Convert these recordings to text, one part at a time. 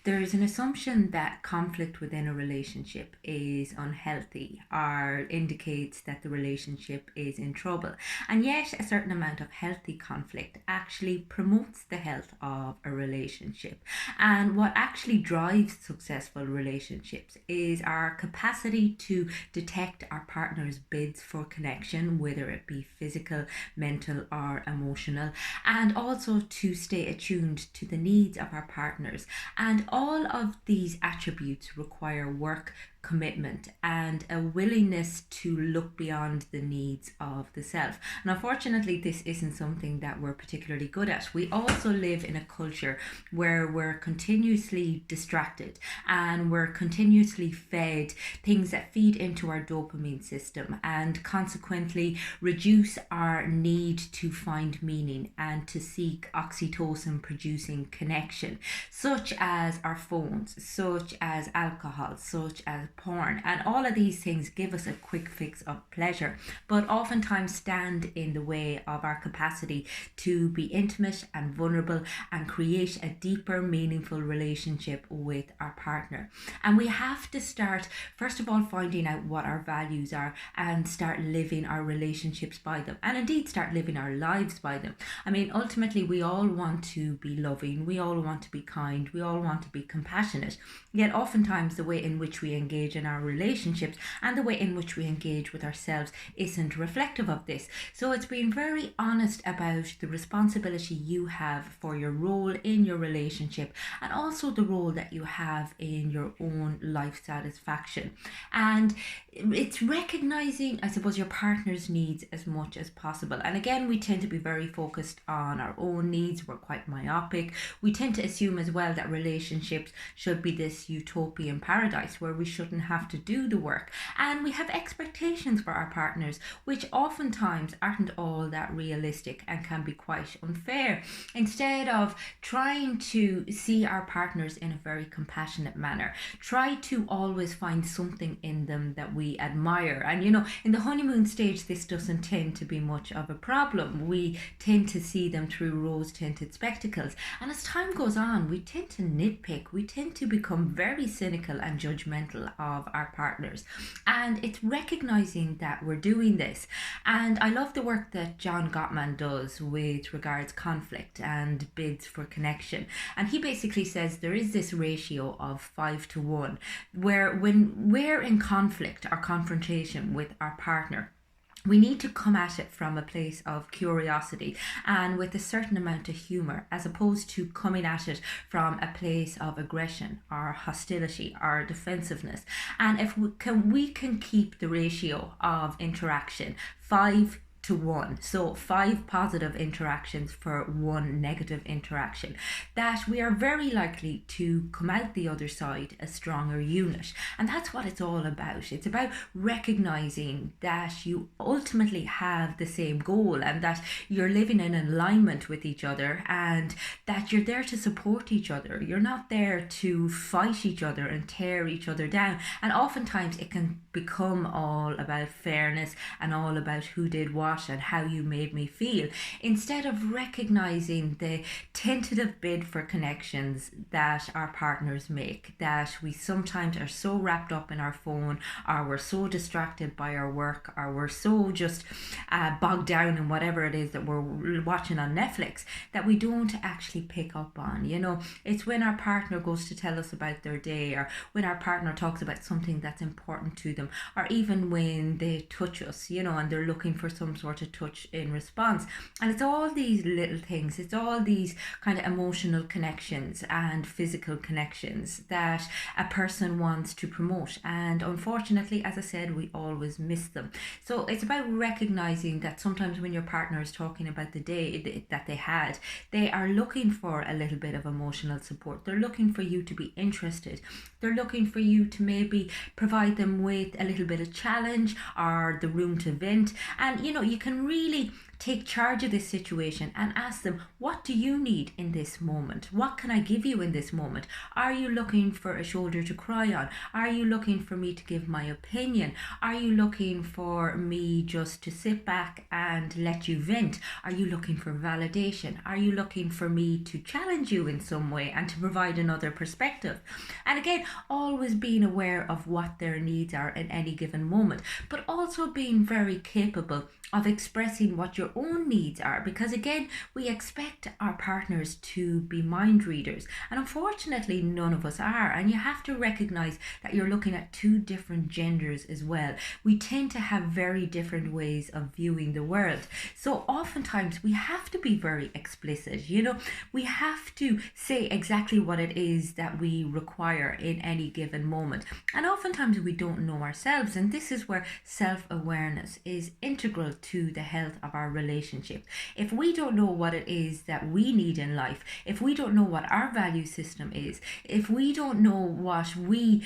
There is an assumption that conflict within a relationship is unhealthy or indicates that the relationship is in trouble. And yet, a certain amount of healthy conflict actually promotes the health of a relationship. And what actually drives successful relationships is our capacity to detect our partner's bids for connection, whether it be physical, mental, or emotional, and also to stay attuned to the needs of our partners. And all of these attributes require work, commitment, and a willingness to look beyond the needs of the self. And unfortunately, this isn't something that we're particularly good at. We also live in a culture where we're continuously distracted and we're continuously fed things that feed into our dopamine system and consequently reduce our need to find meaning and to seek oxytocin producing connection, such as our phones, such as alcohol, such as porn. And all of these things give us a quick fix of pleasure, but oftentimes stand in the way of our capacity to be intimate and vulnerable and create a deeper, meaningful relationship with our partner. And we have to start, first of all, finding out what our values are and start living our relationships by them, and indeed start living our lives by them. I mean, ultimately, we all want to be loving, we all want to be kind, we all want to be compassionate. Yet oftentimes the way in which we engage in our relationships and the way in which we engage with ourselves isn't reflective of this. So it's being very honest about the responsibility you have for your role in your relationship and also the role that you have in your own life satisfaction. And it's recognizing, I suppose, your partner's needs as much as possible. And again, we tend to be very focused on our own needs. We're quite myopic. We tend to assume as well that relationships should be this utopian paradise where we shouldn't have to do the work. And we have expectations for our partners, which oftentimes aren't all that realistic and can be quite unfair. Instead of trying to see our partners in a very compassionate manner, try to always find something in them that we admire. And in the honeymoon stage, this doesn't tend to be much of a problem. We tend to see them through rose tinted spectacles. And as time goes on, we tend to nitpick, we tend to become very cynical and judgmental of our partners. And it's recognizing that we're doing this. And I love the work that John Gottman does with regards conflict and bids for connection. And he basically says there is this ratio of 5 to 1, where when we're in conflict or confrontation with our partner, we need to come at it from a place of curiosity and with a certain amount of humour, as opposed to coming at it from a place of aggression or hostility or defensiveness. And if we can keep the ratio of interaction 5 to 1, so 5 positive interactions for 1 negative interaction, that we are very likely to come out the other side a stronger unit. And that's what it's all about. It's about recognizing that you ultimately have the same goal and that you're living in alignment with each other and that you're there to support each other. You're not there to fight each other and tear each other down. And oftentimes it can become all about fairness and all about who did what and how you made me feel, instead of recognizing the tentative bid for connections that our partners make, that we sometimes are so wrapped up in our phone, or we're so distracted by our work, or we're so just bogged down in whatever it is that we're watching on Netflix, that we don't actually pick up on. It's when our partner goes to tell us about their day, or when our partner talks about something that's important to them, or even when they touch us, and they're looking for some sort of touch in response. And it's all these little things, it's all these kind of emotional connections and physical connections that a person wants to promote. And unfortunately, as I said, we always miss them. So it's about recognizing that sometimes when your partner is talking about the day that they had, they are looking for a little bit of emotional support. They're looking for you to be interested. They're looking for you to maybe provide them with a little bit of challenge or the room to vent. And you can really take charge of this situation and ask them, what do you need in this moment? What can I give you in this moment? Are you looking for a shoulder to cry on? Are you looking for me to give my opinion? Are you looking for me just to sit back and let you vent? Are you looking for validation? Are you looking for me to challenge you in some way and to provide another perspective? And again, always being aware of what their needs are in any given moment, but also being very capable of expressing what your own needs are, because again, we expect our partners to be mind readers, and unfortunately none of us are. And you have to recognize that you're looking at two different genders as well. We tend to have very different ways of viewing the world, so oftentimes we have to be very explicit. We have to say exactly what it is that we require in any given moment, and oftentimes we don't know ourselves, and this is where self-awareness is integral to the health of our relationship. If we don't know what it is that we need in life, if we don't know what our value system is, if we don't know what we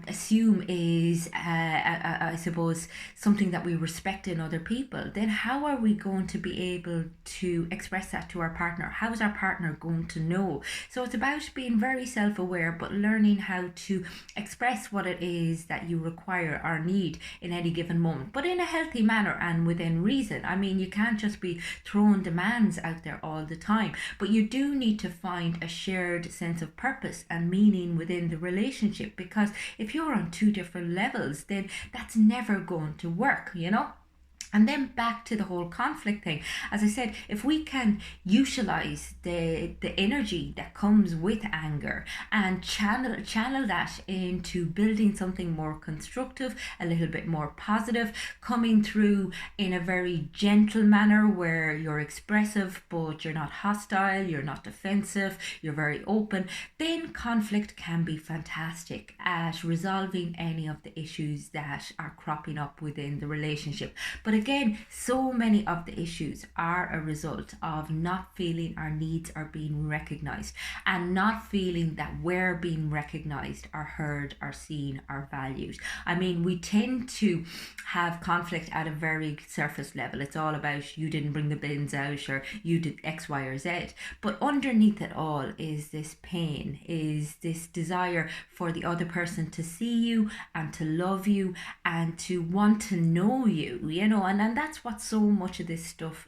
assume is, I suppose, something that we respect in other people, then how are we going to be able to express that to our partner? How is our partner going to know? So it's about being very self-aware, but learning how to express what it is that you require or need in any given moment, but in a healthy manner and within reason. I mean, you can't just be throwing demands out there all the time, but you do need to find a shared sense of purpose and meaning within the relationship, because if you're on two different levels, then that's never going to work. And then back to the whole conflict thing. As I said, if we can utilize the energy that comes with anger and channel that into building something more constructive, a little bit more positive, coming through in a very gentle manner where you're expressive but you're not hostile, you're not defensive, you're very open, then conflict can be fantastic at resolving any of the issues that are cropping up within the relationship. But again, so many of the issues are a result of not feeling our needs are being recognized and not feeling that we're being recognized or heard or seen or valued. I mean, we tend to have conflict at a very surface level. It's all about you didn't bring the bins out or you did X, Y, or Z. But underneath it all is this pain, is this desire for the other person to see you and to love you and to want to know you, and that's what so much of this stuff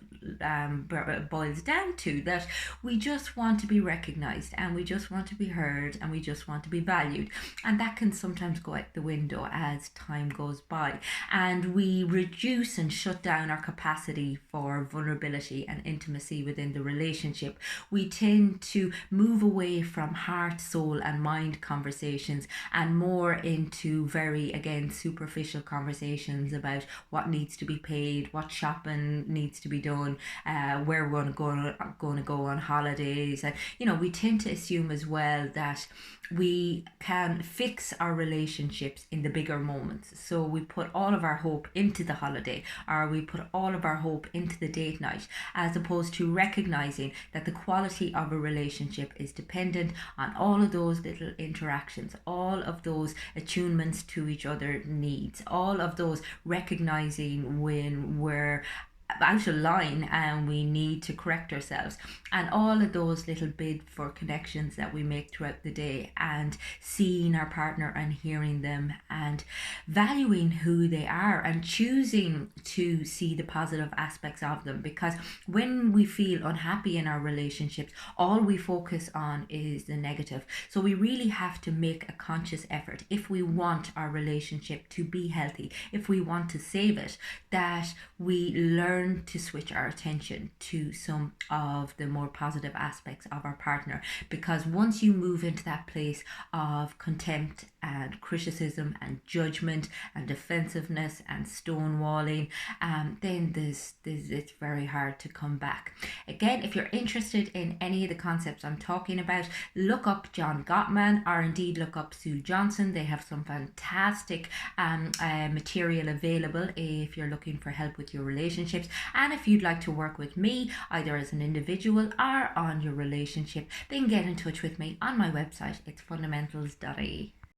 boils down to, that we just want to be recognized and we just want to be heard and we just want to be valued, and that can sometimes go out the window as time goes by and we reduce and shut down our capacity for vulnerability and intimacy within the relationship. We tend to move away from heart, soul and mind conversations and more into very, again, superficial conversations about what needs to be paid, what shopping needs to be done, where we're going to go on holidays. And we tend to assume as well that we can fix our relationships in the bigger moments. So we put all of our hope into the holiday, or we put all of our hope into the date night, as opposed to recognizing that the quality of a relationship is dependent on all of those little interactions, all of those attunements to each other's needs, all of those recognizing when we're out of line and we need to correct ourselves, and all of those little bid for connections that we make throughout the day, and seeing our partner and hearing them and valuing who they are and choosing to see the positive aspects of them. Because when we feel unhappy in our relationships, all we focus on is the negative. So we really have to make a conscious effort, if we want our relationship to be healthy, if we want to save it, that we learn to switch our attention to some of the more positive aspects of our partner. Because once you move into that place of contempt and criticism and judgment and defensiveness and stonewalling, then it's very hard to come back. Again, if you're interested in any of the concepts I'm talking about, look up John Gottman, or indeed look up Sue Johnson. They have some fantastic material available if you're looking for help with your relationships. And if you'd like to work with me, either as an individual or on your relationship, then get in touch with me on my website. It's fundamentals.ie.